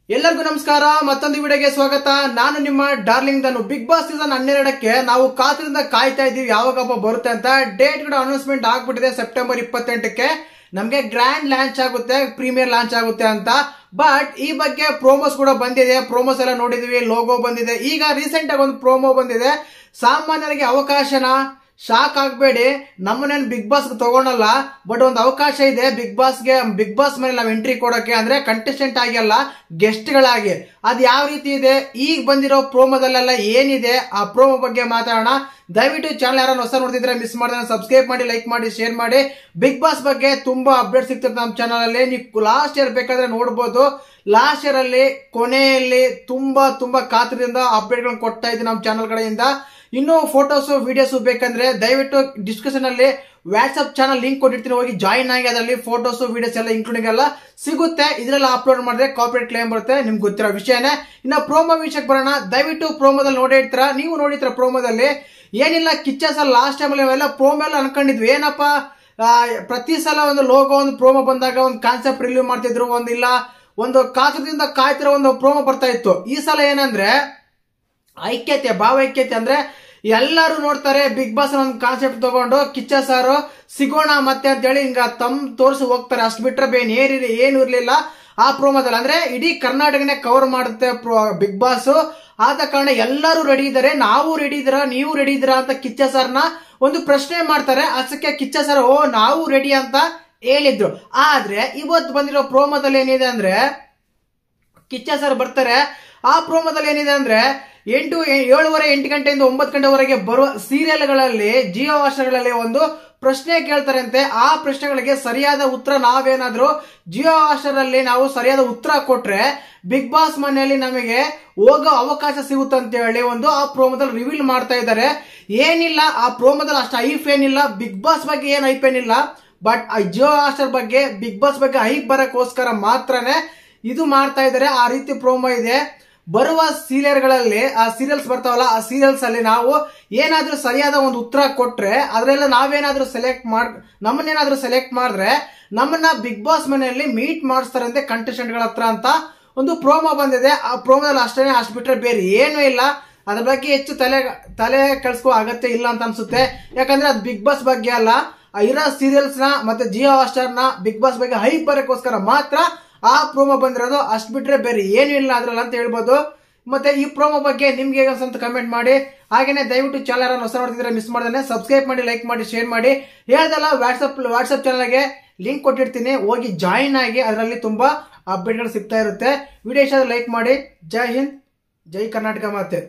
ಎಲ್ಲರಿಗೂ ನಮಸ್ಕಾರ. ಮತ್ತೊಂದು ವಿಡಿಯೋಗೆ ಸ್ವಾಗತ. ನಾನು ನಿಮ್ಮ ಡಾರ್ಲಿಂಗ್ ಧನು. ಬಿಗ್ ಬಾಸ್ ಸೀಸನ್ 12ಕ್ಕೆ ನಾವು ಕಾತರದಿಂದ ಕಾಯ್ತಾ ಇದೀವಿ ಯಾವಾಗಪ್ಪ ಬರುತ್ತೆ ಅಂತ. ಡೇಟ್ ಕೂಡ ಅನೌನ್ಸ್ಮೆಂಟ್ ಆಗ್ಬಿಟ್ಟಿದೆ. ಸೆಪ್ಟೆಂಬರ್ 28ಕ್ಕೆ ನಮ್ಗೆ ಗ್ರ್ಯಾಂಡ್ ಲಾಂಚ್ ಆಗುತ್ತೆ, ಪ್ರೀಮಿಯರ್ ಲಾಂಚ್ ಆಗುತ್ತೆ ಅಂತ. ಬಟ್ ಈ ಬಗ್ಗೆ ಪ್ರೋಮೋಸ್ ಕೂಡ ಬಂದಿದೆ. ಪ್ರೋಮೋಸ್ ಎಲ್ಲ ನೋಡಿದೀವಿ, ಲೋಗೋ ಬಂದಿದೆ. ಈಗ ರೀಸೆಂಟ್ ಆಗಿ ಒಂದು ಪ್ರೋಮೋ ಬಂದಿದೆ. ಸಾಮಾನ್ಯರಿಗೆ ಅವಕಾಶನ, ಶಾಕ್ ಆಗ್ಬೇಡಿ, ನಮ್ಮನೇನು ಬಿಗ್ ಬಾಸ್ ತಗೊಳಲ್ಲ, ಬಟ್ ಒಂದು ಅವಕಾಶ ಇದೆ ಬಿಗ್ ಬಾಸ್ ಮೇಲೆ ನಾವು ಎಂಟ್ರಿ ಕೊಡೋಕೆ, ಅಂದ್ರೆ ಕಂಟೆಸ್ಟೆಂಟ್ ಆಗಿ ಅಲ್ಲ, ಗೆಸ್ಟ್ ಗಳಾಗಿ. ಅದ್ ಯಾವ ರೀತಿ ಇದೆ, ಈಗ ಬಂದಿರೋ ಪ್ರೋಮೋದಲ್ಲೆಲ್ಲ ಏನಿದೆ, ಆ ಪ್ರೋಮೋ ಬಗ್ಗೆ ಮಾತಾಡೋಣ. ದಯವಿಟ್ಟು ಚಾನಲ್ ಯಾರು ಹೊಸ ನೋಡ್ತಿದ್ರೆ ಮಿಸ್ ಮಾಡಿದ್ರೆ ಸಬ್ಸ್ಕ್ರೈಬ್ ಮಾಡಿ, ಲೈಕ್ ಮಾಡಿ, ಶೇರ್ ಮಾಡಿ. ಬಿಗ್ ಬಾಸ್ ಬಗ್ಗೆ ತುಂಬಾ ಅಪ್ಡೇಟ್ ಸಿಗ್ತದೆ ನಮ್ಮ ಚಾನಲ್ ಅಲ್ಲಿ. ನೀವು ಲಾಸ್ಟ್ ಇಯರ್ ಬೇಕಾದ್ರೆ ನೋಡ್ಬೋದು. ಲಾಸ್ಟ್ ಇಯರ್ ಅಲ್ಲಿ ಕೊನೆಯಲ್ಲಿ ತುಂಬಾ ಕಾತರದಿಂದ ಅಪ್ಡೇಟ್ ಗಳನ್ನ ಕೊಡ್ತಾ ಇದ್ದೀವಿ ನಮ್ಮ ಚಾನಲ್ ಕಡೆಯಿಂದ. ಇನ್ನು ಫೋಟೋಸ್ ವಿಡಿಯೋಸ್ ಬೇಕಂದ್ರೆ ದಯವಿಟ್ಟು ಡಿಸ್ಕ್ರಿಪ್ಷನ್ ಅಲ್ಲಿ ವಾಟ್ಸ್ಆಪ್ ಚಾನಲ್ ಲಿಂಕ್ ಕೊಟ್ಟಿರ್ತೀನಿ, ಹೋಗಿ ಜಾಯಿನ್ ಆಗಿ. ಅದರಲ್ಲಿ ಫೋಟೋಸ್ ವಿಡಿಯೋಸ್ ಎಲ್ಲ ಇನ್ಕ್ಲೂಡಿಂಗ್ ಎಲ್ಲ ಸಿಗುತ್ತೆ. ಇದ್ರೆಲ್ಲ ಅಪ್ಲೋಡ್ ಮಾಡಿದ್ರೆ ಕಾಪಿರೈಟ್ ಕ್ಲೇಮ್ ಬರುತ್ತೆ, ನಿಮ್ಗೆ ಗೊತ್ತಿರೋ ವಿಷಯನೇ. ಇನ್ನ ಪ್ರೋಮೋ ವಿಷಯಕ್ಕೆ ಬರೋಣ. ದಯವಿಟ್ಟು ಪ್ರೋಮೋದಲ್ಲಿ ನೋಡಿರ್ತೀರಾ, ನೀವು ನೋಡಿರ್ತೀರ. ಪ್ರೋಮೋದಲ್ಲಿ ಏನಿಲ್ಲ, ಕಿಚ್ಚ ಸರ್ ಲಾಸ್ಟ್ ಟೈಮ್ ಎಲ್ಲ ಪ್ರೋಮೋ ಎಲ್ಲ ಅನ್ಕೊಂಡಿದ್ವಿ. ಏನಪ್ಪ, ಪ್ರತಿ ಸಲ ಒಂದು ಲೋಗೋ, ಒಂದು ಪ್ರೋಮೋ ಬಂದಾಗ ಒಂದು ಕಾನ್ಸೆಪ್ಟ್ ರಿಲೀವ್ ಮಾಡ್ತಿದ್ರು, ಒಂದು ಕಾತರದಿಂದ ಕಾಯ್ತಿರೋ ಒಂದು ಪ್ರೋಮೋ ಬರ್ತಾ ಇತ್ತು. ಈ ಸಲ ಏನಂದ್ರೆ ಐಕ್ಯತೆ, ಭಾವೈಕ್ಯತೆ. ಅಂದ್ರೆ ಎಲ್ಲರೂ ನೋಡ್ತಾರೆ ಬಿಗ್ ಬಾಸ್ ಒಂದು ಕಾನ್ಸೆಪ್ಟ್ ತಗೊಂಡು ಕಿಚ್ಚ ಸಾರು ಸಿಗೋಣ ಮತ್ತೆ ಅಂತ ಹೇಳಿ ಹಿಂಗ ತೋರಿಸಿ ಹೋಗ್ತಾರೆ. ಅಷ್ಟು ಬಿಟ್ರೆ ಏನು ಇರ್ಲಿಲ್ಲ ಆ ಪ್ರೋಮೋದಲ್ಲಿ. ಅಂದ್ರೆ ಇಡೀ ಕರ್ನಾಟಕನೇ ಕವರ್ ಮಾಡುತ್ತೆ ಬಿಗ್ ಬಾಸ್. ಆದ ಕಾರಣ ಎಲ್ಲರೂ ರೆಡಿ ಇದ್ದಾರೆ. ನಾವು ರೆಡಿ ಇದ್ದೀರಾ, ನೀವು ರೆಡಿ ಇದ್ದೀರಾ ಅಂತ ಕಿಚ್ಚ ಸರ್ನ ಒಂದು ಪ್ರಶ್ನೆ ಮಾಡ್ತಾರೆ. ಅದಕ್ಕೆ ಕಿಚ್ಚ ಸರ್ ನಾವು ರೆಡಿ ಅಂತ ಹೇಳಿದ್ರು. ಆದ್ರೆ ಇವತ್ತು ಬಂದಿರೋ ಪ್ರೋಮೋದಲ್ಲಿ ಏನಿದೆ ಅಂದ್ರೆ, ಕಿಚ್ಚ ಸರ್ ಬರ್ತಾರೆ. ಆ ಪ್ರೋಮೋದಲ್ಲಿ ಏನಿದೆ ಅಂದ್ರೆ 7:30 8 ಗಂಟೆಯಿಂದ 9 ಗಂಟೆವರೆಗೆ ಬರುವ ಸೀರಿಯಲ್ಗಳಲ್ಲಿ, ಜಿಯೋ ಹಾಟ್‌ಸ್ಟಾರ್ಗಳಲ್ಲಿ ಒಂದು ಪ್ರಶ್ನೆ ಕೇಳ್ತಾರಂತೆ. ಆ ಪ್ರಶ್ನೆಗಳಿಗೆ ಸರಿಯಾದ ಉತ್ತರ ನಾವೇನಾದ್ರೂ ಜಿಯೋ ಹಾಟ್‌ಸ್ಟಾರ್ ಅಲ್ಲಿ ನಾವು ಸರಿಯಾದ ಉತ್ತರ ಕೊಟ್ರೆ ಬಿಗ್ ಬಾಸ್ ಮನೆಯಲ್ಲಿ ನಮಗೆ ಹೋಗೋ ಅವಕಾಶ ಸಿಗುತ್ತಂತ ಹೇಳಿ ಒಂದು ಆ ಪ್ರೋಮೋದಲ್ಲಿ ರಿವೀಲ್ ಮಾಡ್ತಾ ಇದ್ದಾರೆ. ಏನಿಲ್ಲ, ಆ ಪ್ರೋಮೋದಲ್ಲಿ ಅಷ್ಟು ಹೈಪ್ ಏನಿಲ್ಲ. ಬಿಗ್ ಬಾಸ್ ಬಗ್ಗೆ ಏನು ಹೈಪ್ ಏನಿಲ್ಲ, ಬಟ್ ಜಿಯೋ ಹಾಟ್‌ಸ್ಟಾರ್ ಬಗ್ಗೆ, ಬಿಗ್ ಬಾಸ್ ಬಗ್ಗೆ ಹೈಪ್ ಬರಕ್ಕೋಸ್ಕರ ಮಾತ್ರನೇ ಇದು ಮಾಡ್ತಾ ಇದ್ದಾರೆ. ಆ ರೀತಿ ಪ್ರೋಮೋ ಇದೆ. ಬರುವ ಸೀರಿಯಲ್ಗಳಲ್ಲಿ, ಆ ಸೀರಿಯಲ್ಸ್ ಬರ್ತಾವಲ್ಲ, ಆ ಸೀರಿಯಲ್ಸ್ ಅಲ್ಲಿ ನಾವು ಏನಾದ್ರೂ ಸರಿಯಾದ ಒಂದು ಉತ್ತರ ಕೊಟ್ರೆ, ಅದರೆಲ್ಲ ನಾವೇನಾದ್ರೂ ನಮ್ಮನ್ನೇನಾದ್ರೂ ಸೆಲೆಕ್ಟ್ ಮಾಡಿದ್ರೆ ನಮ್ಮನ್ನ ಬಿಗ್ ಬಾಸ್ ಮನೆಯಲ್ಲಿ ಮೀಟ್ ಮಾಡಿಸ್ತಾರಂತೆ ಕಂಟೆಸ್ಟೆಂಟ್ ಗಳ ಹತ್ರ ಅಂತ ಒಂದು ಪ್ರೋಮೋ ಬಂದಿದೆ. ಆ ಪ್ರೋಮೋದಲ್ಲಿ ಅಷ್ಟು ಬಿಟ್ರೆ ಬೇರೆ ಏನೂ ಇಲ್ಲ. ಅದ್ರ ಬಗ್ಗೆ ಹೆಚ್ಚು ತಲೆ ಕೆಡಿಸ್ಕೋ ಅಗತ್ಯ ಇಲ್ಲ ಅಂತ ಅನ್ಸುತ್ತೆ. ಯಾಕಂದ್ರೆ ಅದು ಬಿಗ್ ಬಾಸ್ ಬಗ್ಗೆ ಅಲ್ಲ, ಇರೋ ಸೀರಿಯಲ್ಸ್ ನ ಮತ್ತೆ ಜಿಯೋ ಹಾಟ್‌ಸ್ಟಾರ್ ನ ಬಿಗ್ ಬಾಸ್ ಬಗ್ಗೆ ಹೈಪ್ ಬರಕ್ಕೋಸ್ಕರ ಮಾತ್ರ ಆ ಪ್ರೋಮೋ ಬಂದಿರೋದು. ಅಷ್ಟು ಬಿಟ್ರೆ ಬೇರೆ ಏನು ಇಲ್ಲ ಅದ್ರಲ್ಲಿ ಅಂತ ಹೇಳ್ಬೋದು. ಮತ್ತೆ ಈ ಪ್ರೋಮೋ ಬಗ್ಗೆ ನಿಮ್ಗೆ ಹೇಗೆ ಅಂತ ಕಮೆಂಟ್ ಮಾಡಿ. ಹಾಗೇನೆ ದಯವಿಟ್ಟು ಚಾನಲ್ ಹೊಸ ನೋಡ್ತಿದ್ರೆ ಮಿಸ್ ಮಾಡ್ದೇನೆ ಸಬ್ಸ್ಕ್ರೈಬ್ ಮಾಡಿ, ಲೈಕ್ ಮಾಡಿ, ಶೇರ್ ಮಾಡಿ. ಹೇಳ್ದಲ್ಲ, ವಾಟ್ಸ್ಆಪ್ ಚಾನಲ್ಗೆ ಲಿಂಕ್ ಕೊಟ್ಟಿರ್ತೀನಿ, ಹೋಗಿ ಜಾಯಿನ್ ಆಗಿ. ಅದರಲ್ಲಿ ತುಂಬಾ ಅಪ್ಡೇಟ್ಗಳು ಸಿಗ್ತಾ ಇರುತ್ತೆ. ವಿಡಿಯೋ ಇಷ್ಟ ಲೈಕ್ ಮಾಡಿ. ಜೈ ಹಿಂದ್, ಜೈ ಕರ್ನಾಟಕ ಮಾತೆ.